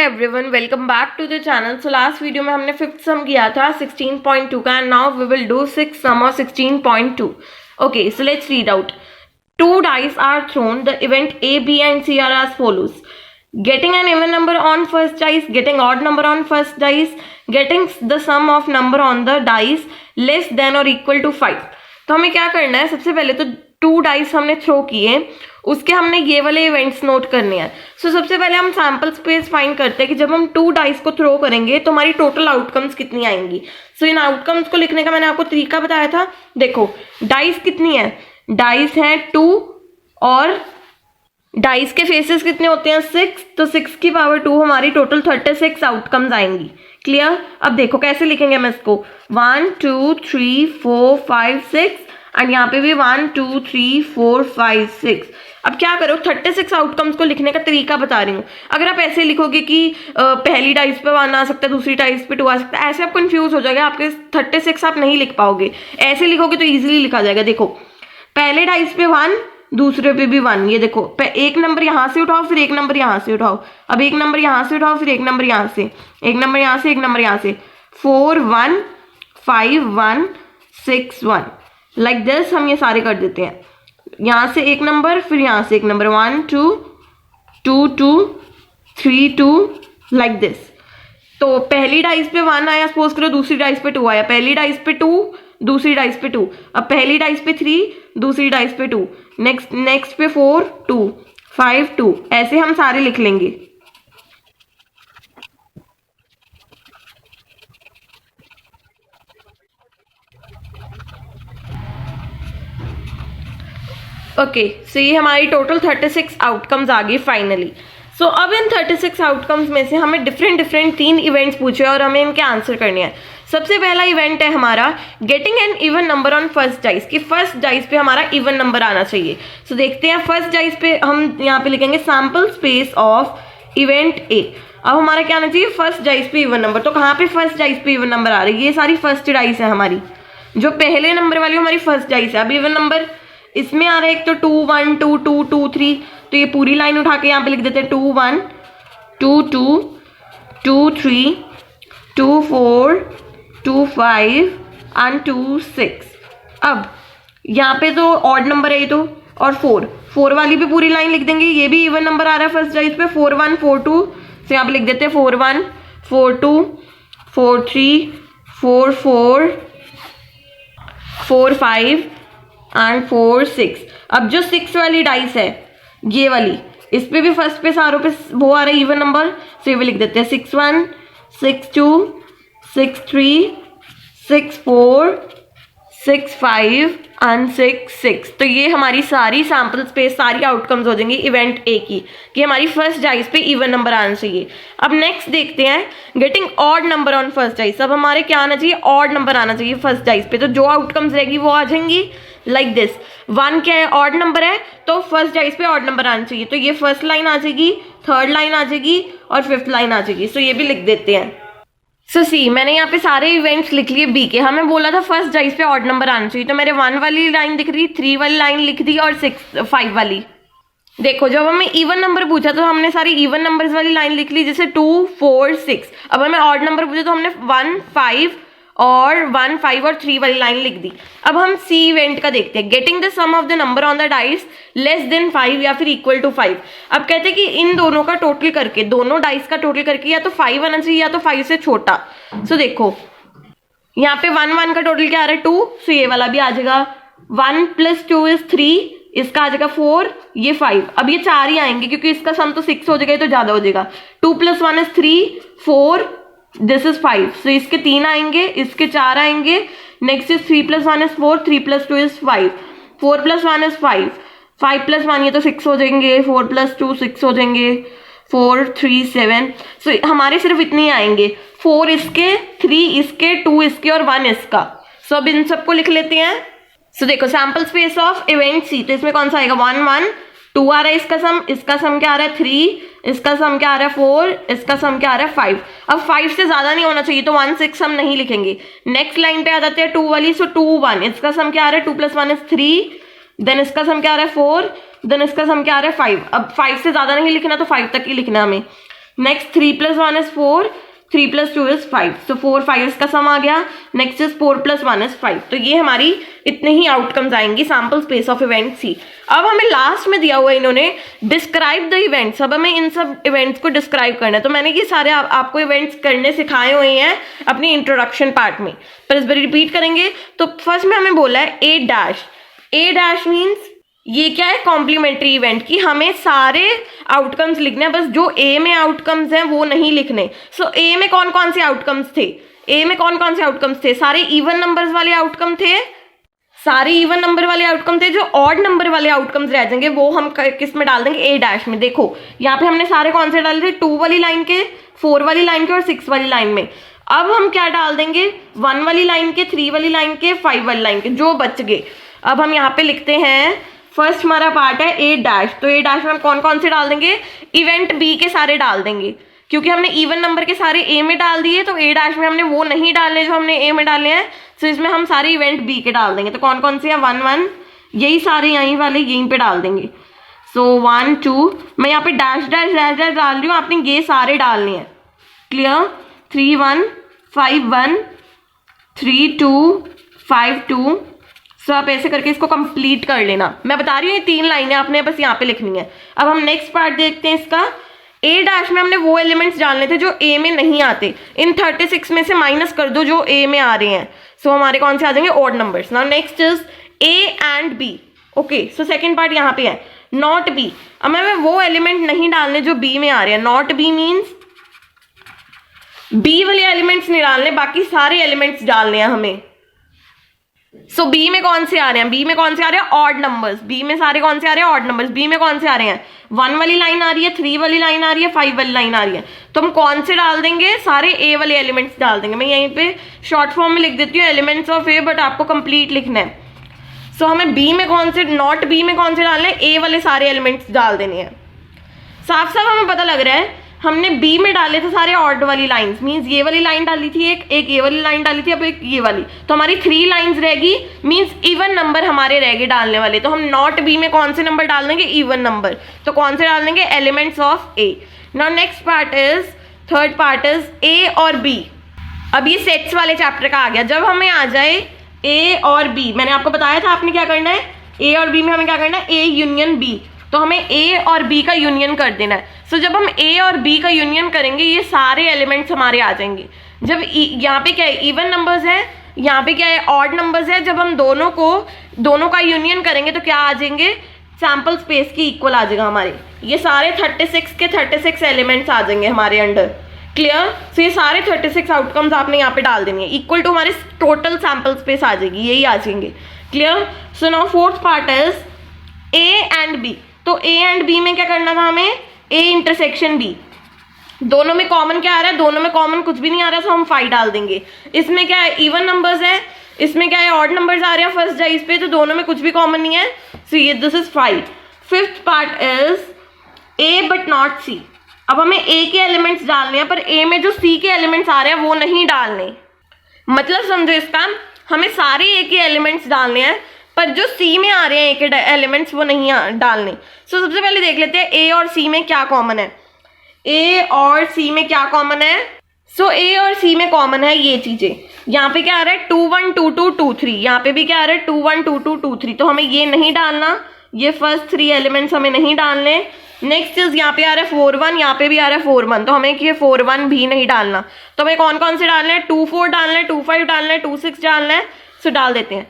Everyone, welcome back to the channel. So last video में हमने fifth sum किया था 16.2 का, and now we will do six sum of 16.2. Okay, so let's read out. Two dice are thrown. The event A, B and C are as follows: getting an even number on first dice, getting odd number on first dice, getting the sum of number on the dice less than or equal to 5. तो हमें क्या करना है, सबसे पहले तो to dice हमने throw किए, उसके हमने ये वाले इवेंट्स नोट करने हैं. सो सबसे पहले हम सैम्पल स्पेस फाइंड करते हैं कि जब हम टू डाइस को थ्रो करेंगे तो हमारी टोटल आउटकम्स कितनी आएंगी. सो इन आउटकम्स को लिखने का मैंने आपको तरीका बताया था. देखो डाइस कितनी है, डाइस हैं 2 और डाइस के फेसेस कितने होते हैं 6, तो 6 की पावर 2 हमारी टोटल 36 आउटकम्स आएंगी. क्लियर. अब देखो कैसे लिखेंगे हम इसको. 1 2 3 4 5 6 एंड यहाँ पे भी 1 2 3 4 5 6. अब क्या करो, 36 आउटकम्स को लिखने का तरीका बता रही हूँ. अगर आप ऐसे लिखोगे कि पहली डाइस पे 1 आ सकता है, दूसरी डाइस पे 2 आ सकता है, ऐसे आप कंफ्यूज हो जाएगा, आपके 36 आप नहीं लिख पाओगे. ऐसे लिखोगे तो इजीली लिखा जाएगा. देखो पहले डाइस पे 1, दूसरे पे भी 1. ये देखो एक नंबर यहाँ से उठाओ, फिर एक नंबर यहाँ से उठाओ, अब एक नंबर यहाँ से उठाओ, फिर एक नंबर यहाँ से, एक नंबर यहाँ से, एक नंबर यहाँ से. 4 1 5 1 6 1 लाइक दिस. हम ये सारे कर देते हैं. यहाँ से एक नंबर, फिर यहाँ से एक नंबर, 1 2 2 2 3 2 लाइक दिस. तो पहली डाइस पे 1 आया, सपोज करो, दूसरी डाइस पे 2 आया. पहली डाइस पे 2, दूसरी डाइस पे 2. अब पहली डाइस पे 3, दूसरी डाइस पे 2, नेक्स्ट पे 4 2 5 2. ऐसे हम सारे लिख लेंगे. ओके, सो ये हमारी टोटल 36 आउटकम्स आ गई फाइनली. सो अब इन 36 आउटकम्स में से हमें डिफरेंट 3 इवेंट्स पूछे और हमें इनके आंसर करने हैं. सबसे पहला इवेंट है हमारा getting an even number on first dice, कि फर्स्ट डाइस पे हमारा इवन नंबर आना चाहिए. सो देखते हैं फर्स्ट डाइस पे हम यहाँ पे लिखेंगे sample space of event A. अब हमारा क्या आना चाहिए, फर्स्ट डाइस पे इवन नंबर. तो कहाँ पे फर्स्ट डाइस पे इवन नंबर आ रही है, ये सारी फर्स्ट डाइस है हमारी. जो पहले नंबर वाली हमारी फर्स्ट डाइस है. अब इवन नंबर इसमें आ रहा है एक तो 2 1 2 2 2 3. तो ये पूरी लाइन उठा के यहाँ पे लिख देते हैं 2 1 2 2 2 3 2 4 2 5 एंड 2 6. अब यहाँ पे तो ऑड नंबर है ये तो, और 4 वाली भी पूरी लाइन लिख देंगे. ये भी इवन नंबर आ रहा है फर्स्ट डाइस पे, 4 1 4 2. तो यहाँ पे लिख देते हैं 4 1 4 2 4 3 4 4 4 5 एंड 4 6. अब जो 6 वाली डाइस है ये वाली, इस पे भी फर्स्ट पे सारों पे वो आ रहा है इवन नंबर. तो ये भी लिख देते हैं 6 1 6 2 6 3 6 4 6 5 एंड 6 6. तो ये हमारी सारी सैम्पल स्पेस, सारी आउटकम्स हो जाएंगी इवेंट ए की, कि हमारी फर्स्ट डाइस पे इवन नंबर आना चाहिए. अब नेक्स्ट देखते हैं getting odd number on first dice. अब हमारे क्या आना चाहिए, ऑड नंबर आना चाहिए फर्स्ट डाइस पे. तो जो आउटकम्स रहेगी वो आ जाएंगी लाइक दिस. 1 क्या है, ऑड नंबर है, तो फर्स्ट डाइस पे ऑड नंबर आना चाहिए. तो ये फर्स्ट लाइन आ जाएगी, थर्ड लाइन आ जाएगी और फिफ्थ लाइन आ जाएगी. सो ये भी लिख देते हैं. सो सी, मैंने यहाँ पे सारे इवेंट्स लिख लिए बी के. हमें बोला था फर्स्ट डाइस पे ऑड नंबर आना चाहिए, तो मेरे 1 वाली लाइन दिख रही, 3 वाली लाइन लिख दी और 5 वाली. देखो जब हमें इवन नंबर पूछा तो हमने सारी इवन नंबर्स वाली लाइन लिख ली, जैसे 2 4 6. अब हमें ऑड नंबर पूछा तो हमने 1 5 और 1 5 और 3 वाली लाइन लिख दी. अब हम सी इवेंट का देखते हैं. Getting the sum of the number on the dice less than 5 या फिर इक्वल टू 5. अब कहते हैं कि इन दोनों का टोटल करके, दोनों डाइस का टोटल करके या तो 5 आना चाहिए या तो 5 से छोटा. सो देखो यहाँ पे 1 1 का टोटल क्या आ रहा है 2. सो ये वाला भी आ जाएगा. 1 + 2 = 3, इसका आ जाएगा 4, ये 5. अब ये 4 ही आएंगे क्योंकि इसका सम तो 6 हो जाएगा, तो ज्यादा हो जाएगा. 2 + 1 = 3 4, दिस इज 5. सो इसके 3 आएंगे, इसके 4 आएंगे. नेक्स्ट इज 3 + 1 = 4, 3 + 2 = 5, 4 + 1 = 5, 5 + 1 ये तो 6 हो जाएंगे, 4 + 2 6 हो जाएंगे, 4 3 7. सो हमारे सिर्फ इतने आएंगे, 4 इसके, 3 इसके, 2 इसके और 1 इसका. सो अब इन सबको लिख लेते हैं. सो देखो सैम्पल स्पेस ऑफ इवेंट सी, तो इसमें कौन सा आएगा 1 1, 2 आ रहा है इसका सम क्या आ रहा है 3, इसका सम क्या आ रहा है 4, इसका सम क्या आ रहा है 5. अब 5 से ज्यादा नहीं होना चाहिए तो 1 6 हम नहीं लिखेंगे. नेक्स्ट लाइन पे आ जाते हैं 2 वाली. सो 2 1, इसका सम क्या आ रहा है 2 + 1 = 3, देन इसका सम क्या आ रहा है 4, देन इसका सम क्या आ रहा है 5. अब 5 से ज्यादा नहीं लिखना तो 5 तक ही लिखना हमें. नेक्स्ट 3 + 1 is 4, 3 + 2 is 5, तो 4 5 का सम आ गया। नेक्स्ट इज 4 + 1 is 5, तो ये हमारी इतने ही आउटकम्स आएंगी सैम्पल स्पेस ऑफ इवेंट सी। अब हमें लास्ट में दिया हुआ इन्होंने डिस्क्राइब द इवेंट्स, अब हमें इन सब इवेंट्स को डिस्क्राइब करना है। तो मैंने ये सारे आपको इवेंट्स करने सिखाए हुए हैं अपनी इंट्रोडक्शन पार्ट में, पर इस बार रिपीट करेंगे। तो फर्स्ट में हमें बोला है ए डैश मीन्स ये क्या है, कॉम्प्लीमेंट्री इवेंट की हमें सारे आउटकम्स लिखने हैं, बस जो ए में आउटकम्स हैं वो नहीं लिखने। सो ए में कौन कौन से आउटकम्स थे, ए में कौन कौन से आउटकम्स थे, सारे इवन नंबर्स वाले आउटकम थे, सारे इवन नंबर वाले आउटकम थे। जो ऑड नंबर वाले आउटकम्स रह जाएंगे वो हम किस में डाल देंगे, ए डैश में। देखो यहाँ पे हमने सारे कौन से डाले थे, 2 वाली लाइन के, 4 वाली लाइन के और 6 वाली लाइन में। अब हम क्या डाल देंगे, 1 वाली लाइन के, 3 वाली लाइन के, 5 वाली लाइन के, जो बच गए। अब हम यहाँ पे लिखते हैं, फर्स्ट हमारा पार्ट है ए डैश, तो ए डैश में हम कौन कौन से डाल देंगे, इवेंट बी के सारे डाल देंगे, क्योंकि हमने इवन नंबर के सारे ए में डाल दिए, तो ए डैश में हमने वो नहीं डालने जो हमने ए में डाले हैं। तो इसमें हम सारे इवेंट बी के डाल देंगे। तो कौन कौन से हैं, 1 1, यही सारे यहीं वाले यहीं पे डाल देंगे। सो 1 2, मैं यहाँ पे डैश डैश डैश डैश डाल रही हूँ, आपने ये सारे डालने हैं। क्लियर, 3 1 5 1 3 2 5 2। सो आप ऐसे करके इसको कंप्लीट कर लेना। मैं बता रही हूँ ये 3 लाइनें आपने बस यहाँ पे लिखनी है। अब हम नेक्स्ट पार्ट देखते हैं इसका। ए डैश में हमने वो एलिमेंट्स डालने थे जो ए में नहीं आते, इन 36 में से माइनस कर दो जो ए में आ रहे हैं। सो हमारे कौन से आ जाएंगे, odd numbers. Now next is A and B. Okay, so second part यहाँ पे है नॉट बी। अब हमें वो एलिमेंट नहीं डालने जो बी में आ रहे हैं। नॉट बी मीन्स बी वाले एलिमेंट्स नहीं डालने, बाकी सारे एलिमेंट्स डालने हैं हमें। सो बी में कौन से आ रहे हैं, बी में कौन से आ रहे हैं, ऑड नंबर्स। बी में सारे कौन से आ रहे हैं, ऑड नंबर्स। बी में कौन से आ रहे हैं, 1 वाली लाइन आ रही है, 3 वाली लाइन आ रही है, 5 वाली लाइन आ रही है। तो हम कौन से डाल देंगे, सारे ए वाले एलिमेंट्स डाल देंगे। मैं यहीं पे शॉर्ट फॉर्म में लिख देती हूँ एलिमेंट्स ऑफ ए, बट आपको कंप्लीट लिखना है। सो हमें बी में कौन से, नॉट बी में कौन से डालने हैं, ए वाले सारे एलिमेंट्स डाल देने हैं। साफ साफ हमें पता लग रहा है, हमने बी में डाले थे सारे ऑड वाली लाइंस, मींस ये वाली लाइन डाली थी, एक ये वाली लाइन डाली थी, अब एक ये वाली, तो हमारी 3 लाइंस रहेगी, मींस इवन नंबर हमारे रह गए डालने वाले। तो हम नॉट बी में कौन से नंबर डाल देंगे, इवन नंबर। तो कौन से डाल देंगे, elements of A. Now next part is, third part is A और बी। अब ये सेट्स वाले चैप्टर का आ गया। जब हमें आ जाए ए और बी, मैंने आपको बताया था आपने क्या करना है, ए और बी में हमें क्या करना है, ए यूनियन बी। तो हमें ए और बी का यूनियन कर देना है। सो जब हम ए और बी का यूनियन करेंगे, ये सारे एलिमेंट्स हमारे आ जाएंगे। जब यहाँ पे क्या है, इवन नंबर्स है, यहाँ पे क्या है, ऑड नंबर्स है। जब हम दोनों का यूनियन करेंगे तो क्या आ जाएंगे, सैम्पल स्पेस की इक्वल आ जाएगा हमारे। ये सारे 36 के 36 एलिमेंट्स आ जाएंगे हमारे अंडर। क्लियर। सो ये सारे 36 आउटकम्स आपने यहाँ पे डाल देने हैं, इक्वल टू हमारे टोटल सैम्पल स्पेस आ जाएगी, यही आ जाएंगे। Clear. So now fourth part is A and B. तो ए एंड बी में क्या करना था हमें, ए इंटरसेक्शन बी। दोनों में कॉमन क्या आ रहा है, दोनों में कॉमन कुछ भी नहीं आ रहा, तो हम 5 डाल देंगे। इसमें क्या है, इवन नंबर्स है, इसमें क्या है, ऑड नंबर्स आ रहे हैं फर्स्ट जाइज पे, तो दोनों में कुछ भी कॉमन नहीं है। सो ये this is 5। Fifth part is A but not C. अब हमें ए के एलिमेंट्स डालने हैं, पर ए में जो सी के एलिमेंट्स आ रहे हैं वो नहीं डालने। मतलब समझो इसका, हमें सारे ए के एलिमेंट्स डालने हैं, पर जो सी में आ रहे हैं ए के एलिमेंट्स वो नहीं डालने। सो सबसे पहले देख लेते हैं ए और सी में क्या कॉमन है। ए और सी में क्या कॉमन है, सो ए और सी में कॉमन है ये चीजें। यहाँ पे क्या आ रहा है, 2 1 2 2 2 3, यहाँ पे भी क्या आ रहा है 2 1 2 2 2 3, तो हमें ये नहीं डालना, ये फर्स्ट 3 एलिमेंट्स हमें नहीं डालने। नेक्स्ट इज यहाँ पे आ रहा है 4 1, यहाँ पे भी आ रहा है 4 1, तो हमें ये 4 1 भी नहीं डालना। तो हमें कौन कौन से डालने हैं, 2 4 डालना है, 2 5 डालना है, 2 6 डालना है। सो डाल देते हैं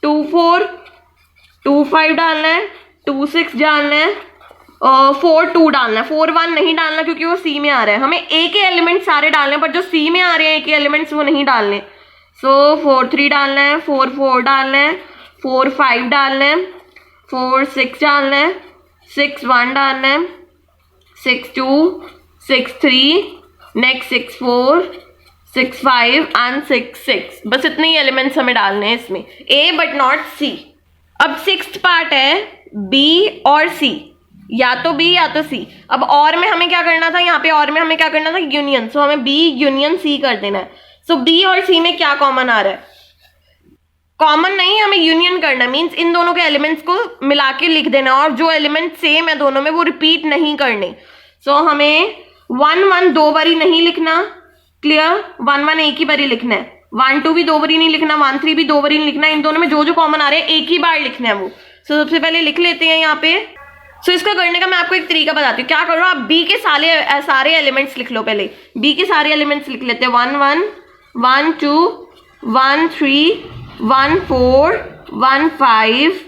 2 4 2 5 डालना है, 2 6 डालना है, 4 2 डालना है। 4 1 नहीं डालना क्योंकि वो सी में आ रहा है। हमें ए के एलिमेंट्स सारे डालने हैं, पर जो सी में आ रहे हैं ए के एलिमेंट्स वो नहीं डालने। सो 4 3 डालना है, 4 4 डालना है, 4 5 डालना है, 4 6 डालना है, 6 1 डालना है, 6 2 6 3, नेक्स्ट 6 4 6 5 एंड 6 6। बस इतने ही एलिमेंट्स हमें डालने हैं इसमें, ए बट नॉट सी। अब सिक्स्थ पार्ट है बी और सी, या तो बी या तो सी। अब और में हमें क्या करना था, यहाँ पे और में हमें क्या करना था, यूनियन। सो हमें बी यूनियन सी कर देना है। सो बी और सी में क्या कॉमन आ रहा है, कॉमन नहीं, हमें यूनियन करना, मींस इन दोनों के एलिमेंट्स को मिला के लिख देना, और जो एलिमेंट सेम है दोनों में वो रिपीट नहीं करने। सो हमें 1 1 दो बारी नहीं लिखना, क्लियर। 1 1 एक ही बारी लिखना है, 1 2 भी दो बारी नहीं लिखना, 1 3 भी दो बारी नहीं लिखना, इन दोनों में जो जो कॉमन आ रहे हैं एक ही बार लिखना है वो। सो सबसे पहले लिख लेते हैं यहाँ पे। सो इसका करने का मैं आपको एक तरीका बताती हूँ। क्या करो, आप बी के सारे एलिमेंट्स लिख लो। पहले बी के सारे एलिमेंट्स लिख लेते हैं। 1 1 1 2 1 3 1 4 1 5।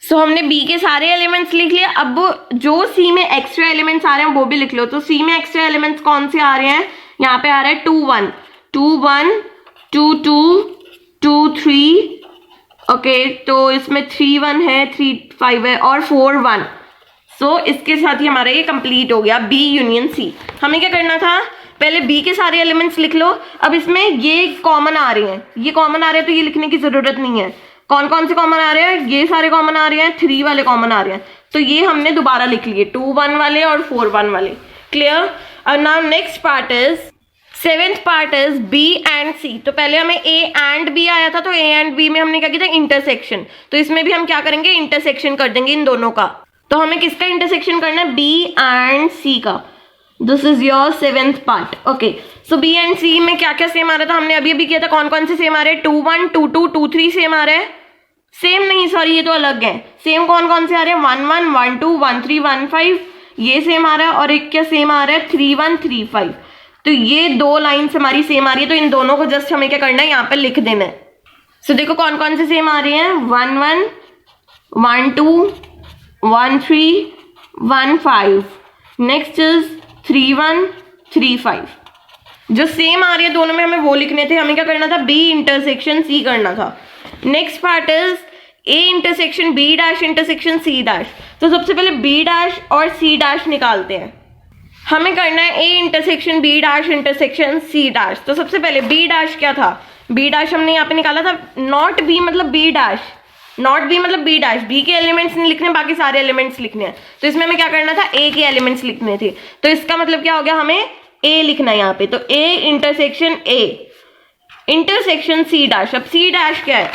सो हमने बी के सारे एलिमेंट्स लिख लिए। अब जो सी में एक्स्ट्रा एलिमेंट्स आ रहे हैं वो भी लिख लो। तो सी में एक्स्ट्रा एलिमेंट्स कौन से आ रहे हैं, यहाँ पे आ रहा है 2 1 2 1 2 2 2 3। ओके, तो इसमें 3 1 है, 3 5 है और 4 1। सो इसके साथ ही हमारा ये कंप्लीट हो गया बी यूनियन सी। हमें क्या करना था, पहले बी के सारे एलिमेंट्स लिख लो। अब इसमें ये कॉमन आ रहे हैं, ये कॉमन आ रहे हैं तो ये लिखने की जरूरत नहीं है। कौन कौन से कॉमन आ रहे हैं, ये सारे कॉमन आ रहे हैं, 3 वाले कॉमन आ रहे हैं, तो ये हमने दोबारा लिख लिए 2 1 वाले और 4 1 वाले। क्लियर। और now next part is, seventh part is B and C. तो पहले हमें ए एंड बी आया था, तो ए एंड बी में हमने क्या किया था, इंटरसेक्शन। तो इसमें भी हम क्या करेंगे, इंटरसेक्शन कर देंगे इन दोनों का। तो हमें किसका इंटरसेक्शन करना है, बी एंड सी का। This is your seventh part. Okay, so B and C में क्या क्या सेम आ रहा था, हमने अभी अभी किया था। कौन कौन से सेम आ रहे हैं, 2 1 2 2 2 3 सेम आ रहा है। सेम नहीं, सॉरी ये तो अलग है। सेम कौन कौन से आ रहे हैं, 1 1 1 2 1 3 1 5, ये सेम आ रहा है। और एक क्या सेम आ रहा है, 3 1 3 5। तो ये दो लाइन्स हमारी सेम आ रही है, तो इन दोनों को जस्ट हमें क्या करना है, यहाँ पे लिख देना है। सो देखो कौन कौन से सेम आ रहे हैं, 1 1 1 2 1 3 1 5। Next is 3 1 3 5। जो सेम आ रही है दोनों में हमें वो लिखने थे। हमें क्या करना था, बी इंटरसेक्शन सी करना था। Next part is A intersection B dash intersection C dash. तो सबसे पहले बी डैश और सी डैश निकालते हैं। हमें करना है A intersection B dash intersection C dash. तो सबसे पहले बी डैश क्या था, बी डैश हमने यहाँ पे निकाला था, नॉट बी मतलब बी डैश, नॉट बी मतलब बी डैश। बी के एलिमेंट्स नहीं लिखने, बाकी सारे एलिमेंट्स लिखने हैं। तो इसमें हमें क्या करना था, ए के एलिमेंट्स लिखने थे। तो इसका मतलब क्या हो गया, हमें ए लिखना है यहाँ पे। तो A intersection A intersection C dash. अब सी डैश क्या है,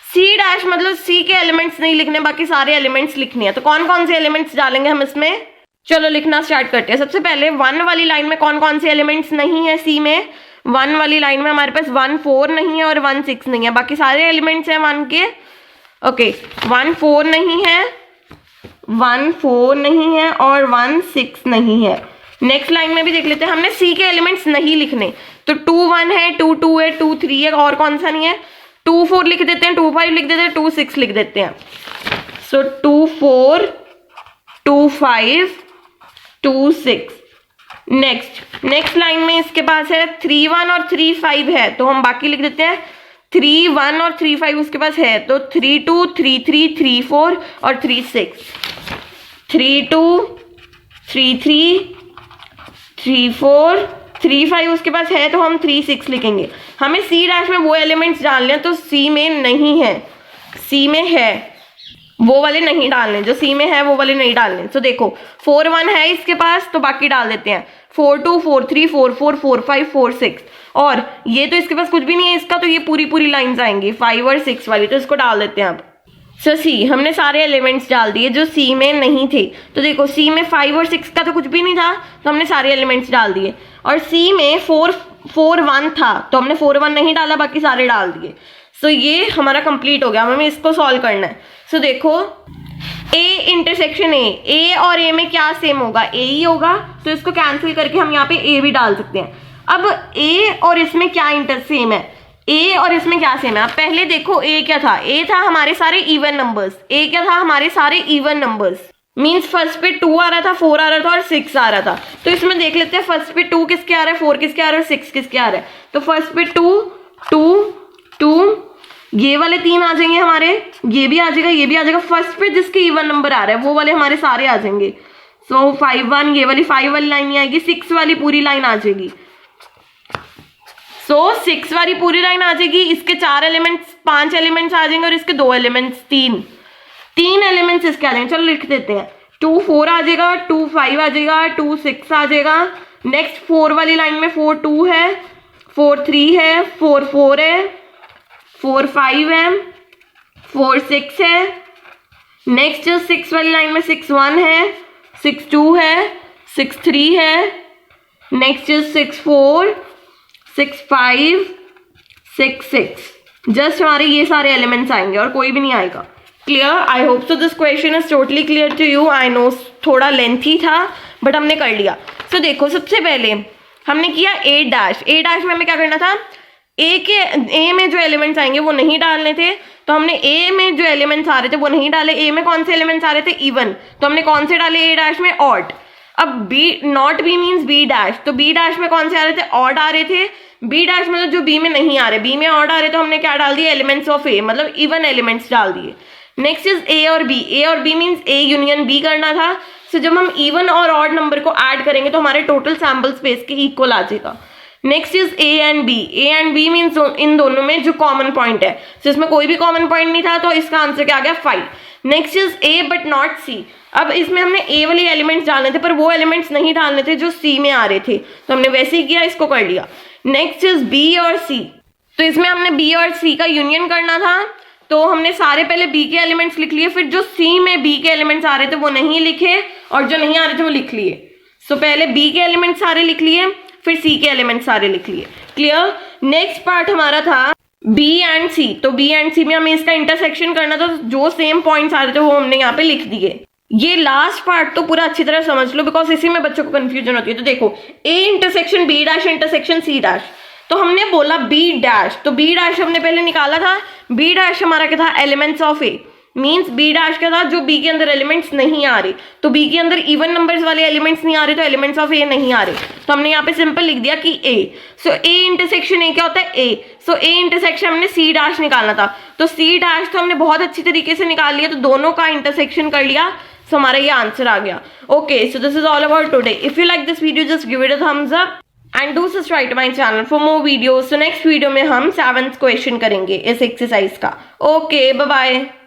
सी डैश मतलब सी के एलिमेंट्स नहीं लिखने, बाकी सारे एलिमेंट्स लिखने हैं। तो कौन कौन से एलिमेंट्स डालेंगे हम इसमें, चलो लिखना स्टार्ट करते हैं। सबसे पहले 1 वाली लाइन में कौन कौन से एलिमेंट्स नहीं है, सी में 1 वाली लाइन में हमारे पास 1 4 नहीं है और 1 6 नहीं है, बाकी सारे एलिमेंट्स हैं 1 के। ओके, 1 4 नहीं है, 1 4 नहीं है और 1 6 नहीं है। नेक्स्ट लाइन में भी देख लेते हैं, हमने सी के एलिमेंट्स नहीं लिखने। तो 2 1 है, 2 2 है, 2 3 है, और कौन सा नहीं है, 2 4 लिख देते हैं, 2 5 लिख देते हैं, 2 6 लिख देते हैं। सो 2 4 2 5 2 6। नेक्स्ट लाइन में इसके पास है 3 1 और 3 5 है, तो हम बाकी लिख देते हैं। 3 1 और 3 5 उसके पास है, तो 3 2 3 3 3 4 और 3 6। 3 2 3 3 3 4 3 5 उसके पास है, तो हम 3 6 लिखेंगे। हमें सी डैश में वो एलिमेंट्स डालने हैं, तो सी में नहीं है, सी में है वो वाले नहीं डालने, जो सी में है वो वाले नहीं डालने। तो देखो 4 1 है इसके पास, तो बाकी डाल देते हैं। 4 2 4 3 4 4 4 5 4 6, और ये तो इसके पास कुछ भी नहीं है इसका, तो ये पूरी लाइंस आएंगी 5 और 6 वाली, तो इसको डाल देते हैं अब। सो सी हमने सारे एलिमेंट्स डाल दिए जो सी में नहीं थे। तो देखो सी में 5 और 6 का तो कुछ भी नहीं था, तो हमने सारे एलिमेंट्स डाल दिए। और सी में 4 4 1 था, तो हमने 4 1 नहीं डाला, बाकी सारे डाल दिए। सो ये हमारा कंप्लीट हो गया। हमें इसको सॉल्व करना है। सो देखो ए इंटरसेक्शन ए और ए में क्या सेम होगा, ए ही होगा, तो इसको कैंसिल करके हम यहाँ पे ए भी डाल सकते हैं। अब ए और इसमें क्या सेम है, ए और इसमें क्या सेम है। अब पहले देखो ए क्या था, ए था हमारे सारे इवन नंबर्स। ए क्या था, हमारे सारे इवन नंबर्स। मीन्स फर्स्ट पे 2 आ रहा था, 4 आ रहा था और 6 आ रहा था। तो इसमें देख लेते हैं फर्स्ट पे 2 किसके आ रहा है, 4 किसके आ रहा है, 6 किसके आ रहा है। तो फर्स्ट पे 2 2 2, ये वाले 3 आ जाएंगे हमारे, ये भी आ जाएगा, ये भी आ जाएगा। फर्स्ट पे जिसके इवन नंबर आ रहा है वो वाले हमारे सारे आ जाएंगे। सो 5 1, ये वाली 5 वाली लाइन नहीं आएगी, 6 वाली पूरी लाइन आ जाएगी। सो 6 वाली पूरी लाइन आ जाएगी। इसके 4 एलिमेंट्स 5 एलिमेंट्स आ जाएंगे और इसके 2 एलिमेंट्स 3 एलिमेंट्स इसके आ जाएंगे। चलो लिख देते हैं। 2 4 आ जाएगा, 2 5 आ जाएगा, 2 6 आ जाएगा। नेक्स्ट 4 वाली लाइन में 4 2 है, 4 3 है, 4 4 है, 4 5 है, 4 6 है। नेक्स्ट 6 वाली लाइन में 6 1 है, 6 2 है, 6 3 है, नेक्स्ट इज 6 4 6 5 6 6। जस्ट हमारे ये सारे एलिमेंट्स आएंगे और कोई भी नहीं आएगा। Clear? I hope so this question is totally clear to you. I know थोड़ा लेंथी था बट हमने कर लिया। सो देखो, सबसे पहले हमने किया ए डैश में हमें क्या करना था, ए में जो एलिमेंट्स आएंगे वो नहीं डालने थे, तो हमने ए में जो एलिमेंट्स आ रहे थे वो नहीं डाले। ए में कौन से एलिमेंट्स आ रहे थे, इवन, तो हमने कौन से डाले ए डैश में, ऑड। अब B, not B means B dash, तो बी डैश में कौन से आ रहे थे, ऑड आ रहे थे। बी डैश मतलब जो बी में नहीं आ रहे, बी में ऑड आ रहे, तो हमने क्या डाल दिया, एलिमेंट्स ऑफ ए, मतलब इवन एलिमेंट्स डाल दिए। नेक्स्ट इज ए और B means A union B करना था। सो जब हम इवन और ऑड नंबर को ऐड करेंगे तो हमारे टोटल सैम्पल स्पेस के इक्वल आ जाएगा। Next is A and B means इन दोनों में जो कॉमन पॉइंट है, तो इसमें कोई भी कॉमन पॉइंट नहीं था, तो इसका आंसर क्या आ गया, 5। Next is A but not C. अब इसमें हमने ए वाले एलिमेंट्स डालने थे पर वो एलिमेंट्स नहीं डालने थे जो सी में आ रहे थे, तो हमने वैसे ही किया, इसको कर लिया। नेक्स्ट इज बी और सी, तो इसमें हमने बी और सी का यूनियन करना था, तो हमने सारे पहले बी के एलिमेंट्स लिख लिए, फिर जो सी में बी के एलिमेंट्स आ रहे थे वो नहीं लिखे और जो नहीं आ रहे थे वो लिख लिए। सो पहले बी के एलिमेंट्स सारे लिख लिए, फिर सी के एलिमेंट्स सारे लिख लिए। क्लियर? नेक्स्ट पार्ट हमारा था बी एंड सी, तो बी एंड सी में हमें इसका इंटरसेक्शन करना था, जो सेम पॉइंट्स आ रहे थे वो हमने यहाँ पे लिख दिए। ये लास्ट पार्ट तो पूरा अच्छी तरह समझ लो, बिकॉज इसी में बच्चों को कंफ्यूजन होती है। तो देखो, A intersection B dash intersection C dash, तो हमने बोला बी डैश, तो बी डैश हमने पहले निकाला था। बी डैश हमारा क्या था, elements of A, means B dash क्या था, जो बी के अंदर एलिमेंट्स नहीं आ रहे, तो बी के अंदर इवन नंबर्स वाले एलिमेंट्स नहीं आ रहे, तो एलिमेंट्स ऑफ ए नहीं आ रहे, तो हमने यहाँ पे सिंपल लिख दिया कि ए। सो ए इंटरसेक्शन ए क्या होता है, ए। सो ए इंटरसेक्शन हमने सी डैश निकालना था, तो सी डैश तो हमने बहुत अच्छी तरीके से निकाल लिया, तो दोनों का इंटरसेक्शन कर लिया, सो हमारा ये आंसर आ गया। Okay, so this is all about today. If you like this video just give it a thumbs up and do subscribe to my channel for more videos. So next video में हम 7th question करेंगे इस exercise का। Okay, bye bye.